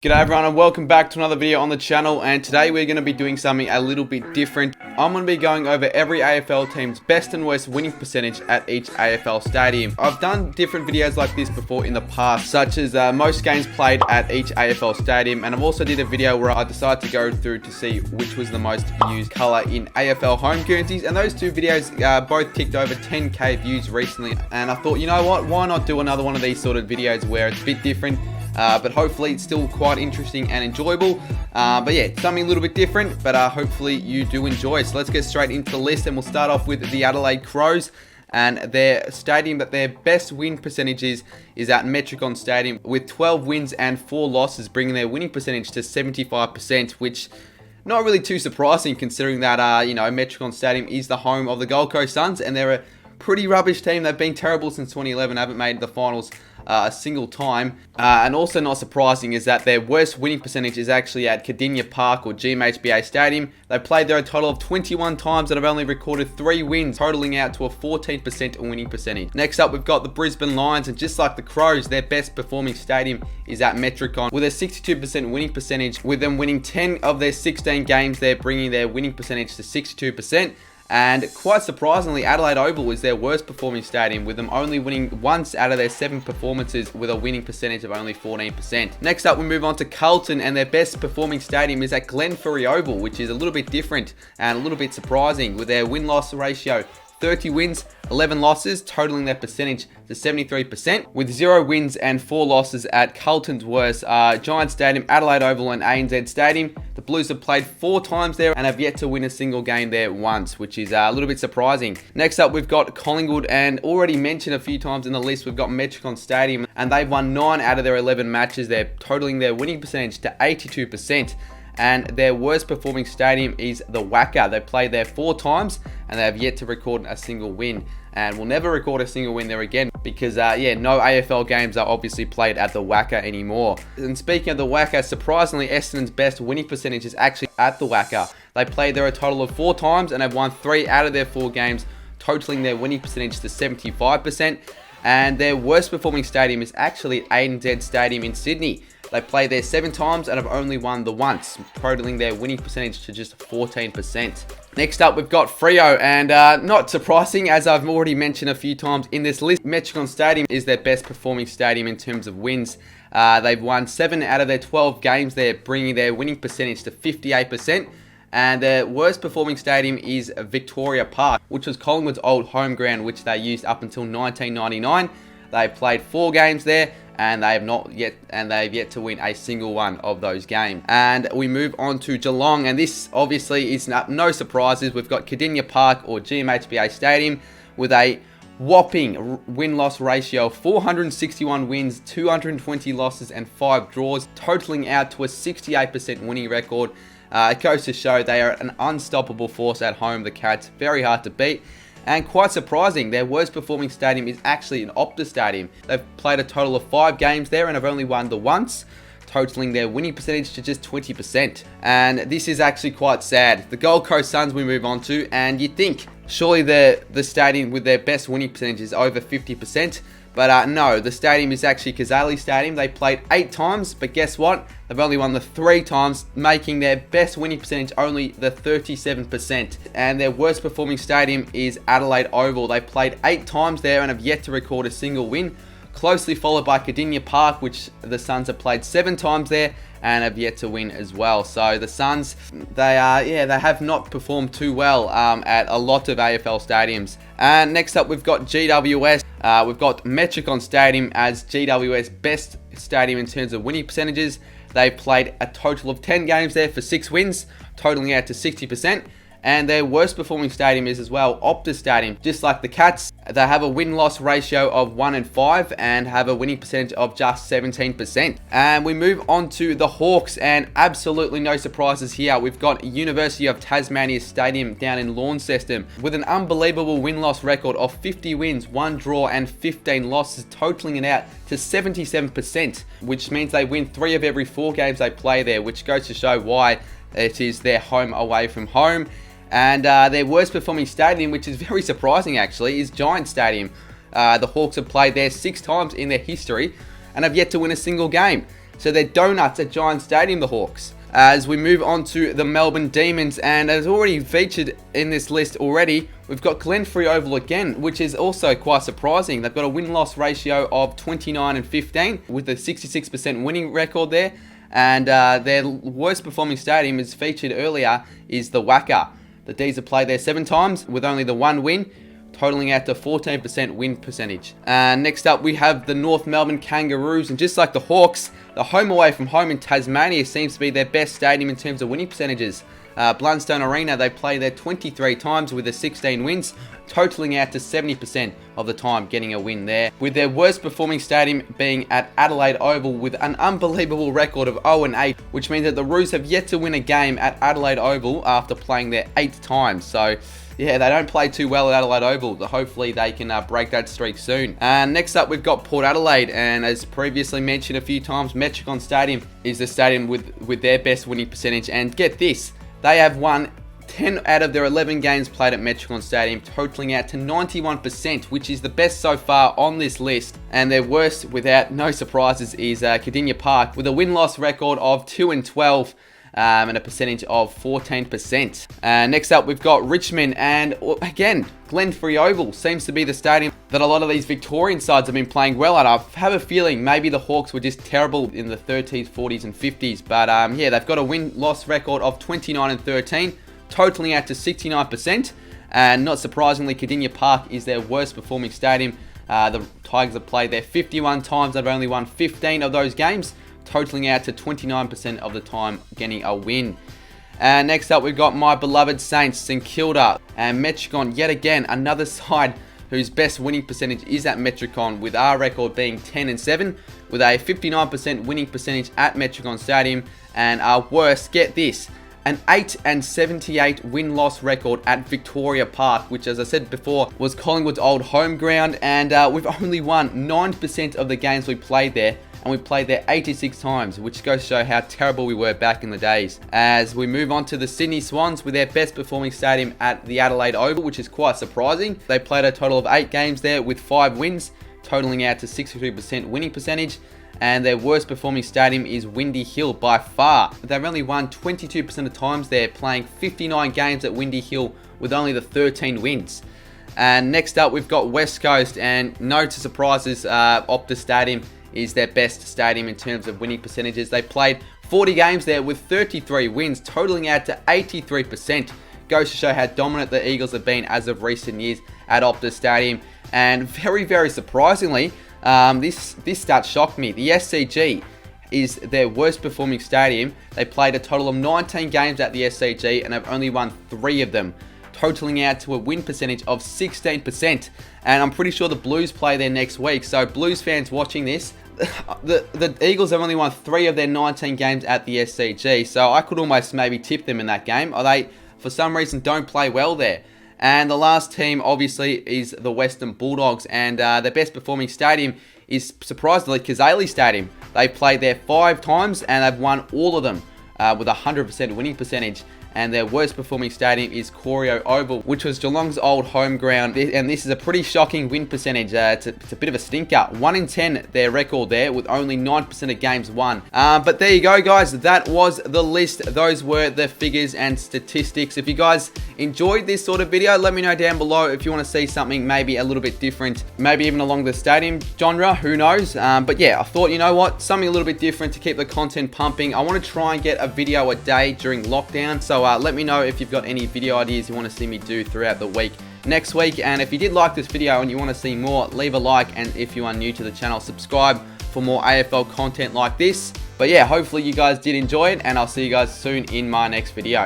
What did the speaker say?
G'day everyone and welcome back to another video on the channel, and today we're going to be doing something a little bit different. I'm going to be going over every AFL team's best and worst winning percentage at each AFL stadium. I've done different videos like this before in the past, such as most games played at each AFL stadium, and I've also did a video where I decided to go through to see which was the most used colour in AFL home currencies, and those two videos both ticked over 10k views recently, and I thought, you know what, why not do another one of these sort of videos where it's a bit different. But hopefully it's still quite interesting and enjoyable. But yeah, something a little bit different, but hopefully you do enjoy. So let's get straight into the list, and we'll start off with the Adelaide Crows. And their stadium that their best win percentage is at Metricon Stadium, with 12 wins and 4 losses, bringing their winning percentage to 75%, which not really too surprising considering that Metricon Stadium is the home of the Gold Coast Suns, and they're a pretty rubbish team. They've been terrible since 2011, haven't made the finals a single time. And also not surprising is that their worst winning percentage is actually at Cardinia Park, or GMHBA Stadium. They've played there a total of 21 times and have only recorded 3 wins, totaling out to a 14% winning percentage. Next up, we've got the Brisbane Lions, and just like the Crows, their best performing stadium is at Metricon, with a 62% winning percentage, with them winning 10 of their 16 games. They're bringing their winning percentage to 62%. And quite surprisingly, Adelaide Oval is their worst performing stadium, with them only winning once out of their 7 performances, with a winning percentage of only 14%. Next up, we move on to Carlton, and their best performing stadium is at Glenferrie Oval, which is a little bit different and a little bit surprising, with their win-loss ratio 30 wins, 11 losses, totaling their percentage to 73%, with 0 wins and 4 losses at Carlton's worst Giants Stadium, Adelaide Oval and ANZ Stadium. The Blues have played 4 times there and have yet to win a single game there once, which is a little bit surprising. Next up, we've got Collingwood, and already mentioned a few times in the list, we've got Metricon Stadium, and they've won 9 out of their 11 matches there, totaling their winning percentage to 82%. And their worst performing stadium is the WACA. They played there 4 times and they have yet to record a single win, and will never record a single win there again because no AFL games are obviously played at the WACA anymore. And speaking of the WACA, surprisingly, Essendon's best winning percentage is actually at the WACA. They played there a total of 4 times and have won 3 out of their 4 games, totaling their winning percentage to 75%. And their worst performing stadium is actually ANZ Stadium in Sydney. They played there 7 times and have only won the once, totaling their winning percentage to just 14%. Next up, we've got Freo, and not surprising, as I've already mentioned a few times in this list, Metricon Stadium is their best performing stadium in terms of wins. They've won 7 out of their 12 games there, bringing their winning percentage to 58%. And their worst performing stadium is Victoria Park, which was Collingwood's old home ground, which they used up until 1999. They played 4 games there, and they've yet to win a single one of those games. And we move on to Geelong, and this obviously is no surprises. We've got Cardinia Park, or GMHBA Stadium, with a whopping win-loss ratio of 461 wins, 220 losses and 5 draws, totaling out to a 68% winning record. It goes to show they are an unstoppable force at home, the Cats, very hard to beat. And quite surprising, their worst performing stadium is actually an Optus Stadium. They've played a total of 5 games there and have only won the once, totaling their winning percentage to just 20%. And this is actually quite sad. The Gold Coast Suns we move on to, and you'd think surely the stadium with their best winning percentage is over 50%. But no, the stadium is actually Kazali Stadium. They played 8 times, but guess what? They've only won the 3 times, making their best winning percentage only the 37%. And their worst performing stadium is Adelaide Oval. They played 8 times there and have yet to record a single win, closely followed by Cardinia Park, which the Suns have played 7 times there and have yet to win as well. So the Suns, they have not performed too well at a lot of AFL stadiums. And next up, we've got GWS. We've got Metricon Stadium as GWS best stadium in terms of winning percentages. They've played a total of 10 games there for 6 wins, totaling out to 60%. And their worst performing stadium is as well Optus Stadium. Just like the Cats, they have a win-loss ratio of 1 in 5 and have a winning percentage of just 17%. And we move on to the Hawks, and absolutely no surprises here. We've got University of Tasmania Stadium down in Launceston with an unbelievable win-loss record of 50 wins, 1 draw and 15 losses, totaling it out to 77%, which means they win 3 of every 4 games they play there, which goes to show why it is their home away from home. And their worst performing stadium, which is very surprising actually, is Giants Stadium. The Hawks have played there 6 times in their history and have yet to win a single game. So they're donuts at Giants Stadium, the Hawks. As we move on to the Melbourne Demons, and as already featured in this list already, we've got Glenferrie Oval again, which is also quite surprising. They've got a win-loss ratio of 29-15 with a 66% winning record there. And their worst performing stadium, as featured earlier, is the Wacker. The D's have played there 7 times with only the 1 win, totaling out to 14% win percentage. Next up, we have the North Melbourne Kangaroos, and just like the Hawks, the home away from home in Tasmania seems to be their best stadium in terms of winning percentages. Blundstone Arena, they play there 23 times with the 16 wins, totaling out to 70% of the time getting a win there. With their worst performing stadium being at Adelaide Oval with an unbelievable record of 0-8, which means that the Roos have yet to win a game at Adelaide Oval after playing there 8 times. So yeah, they don't play too well at Adelaide Oval. Hopefully they can break that streak soon. Next up, we've got Port Adelaide, and as previously mentioned a few times, Metricon Stadium is the stadium with their best winning percentage. And get this, they have won 10 out of their 11 games played at Metricon Stadium, totaling out to 91%, which is the best so far on this list. And their worst, without no surprises, is Cardinia Park with a win-loss record of 2-12. And a percentage of 14%. Next up, we've got Richmond, and again, Glenferrie Oval seems to be the stadium that a lot of these Victorian sides have been playing well at. I have a feeling maybe the Hawks were just terrible in the 30s, 40s, and 50s, but yeah, they've got a win-loss record of 29-13, totaling out to 69%. And not surprisingly, Cardinia Park is their worst performing stadium. The Tigers have played there 51 times. They've only won 15 of those games, totaling out to 29% of the time getting a win. And next up, we've got my beloved Saints, St Kilda, and Metricon, yet again, another side whose best winning percentage is at Metricon, with our record being 10-7, with a 59% winning percentage at Metricon Stadium, and our worst, get this, an 8-78 win-loss record at Victoria Park, which, as I said before, was Collingwood's old home ground, and we've only won 9% of the games we played there, and we played there 86 times, which goes to show how terrible we were back in the days. As we move on to the Sydney Swans with their best performing stadium at the Adelaide Oval, which is quite surprising. They played a total of 8 games there with 5 wins, totaling out to 63% winning percentage. And their worst performing stadium is Windy Hill by far. They've only won 22% of times there, playing 59 games at Windy Hill with only the 13 wins. And next up, we've got West Coast, and no surprises, Optus Stadium is their best stadium in terms of winning percentages. They played 40 games there with 33 wins, totaling out to 83%. Goes to show how dominant the Eagles have been as of recent years at Optus Stadium. And very, very surprisingly, this stat shocked me. The SCG is their worst performing stadium. They played a total of 19 games at the SCG and have only won 3 of them, totaling out to a win percentage of 16%. And I'm pretty sure the Blues play there next week. So Blues fans watching this, the Eagles have only won 3 of their 19 games at the SCG. So I could almost maybe tip them in that game. Or they, for some reason, don't play well there. And the last team, obviously, is the Western Bulldogs. And their best performing stadium is, surprisingly, Kazali Stadium. They played there 5 times and they've won all of them with a 100% winning percentage. And their worst performing stadium is Corio Oval, which was Geelong's old home ground. And this is a pretty shocking win percentage. It's a bit of a stinker. 1 in 10, their record there, with only 9% of games won. But there you go, guys. That was the list. Those were the figures and statistics. If you guys enjoyed this sort of video, let me know down below if you want to see something maybe a little bit different, maybe even along the stadium genre, who knows. But yeah, I thought, you know what, something a little bit different to keep the content pumping. I want to try and get a video a day during lockdown, so let me know if you've got any video ideas you want to see me do throughout the week next week. And if you did like this video and you want to see more, leave a like, and if you are new to the channel, subscribe for more AFL content like this. But yeah, hopefully you guys did enjoy it, and I'll see you guys soon in my next video.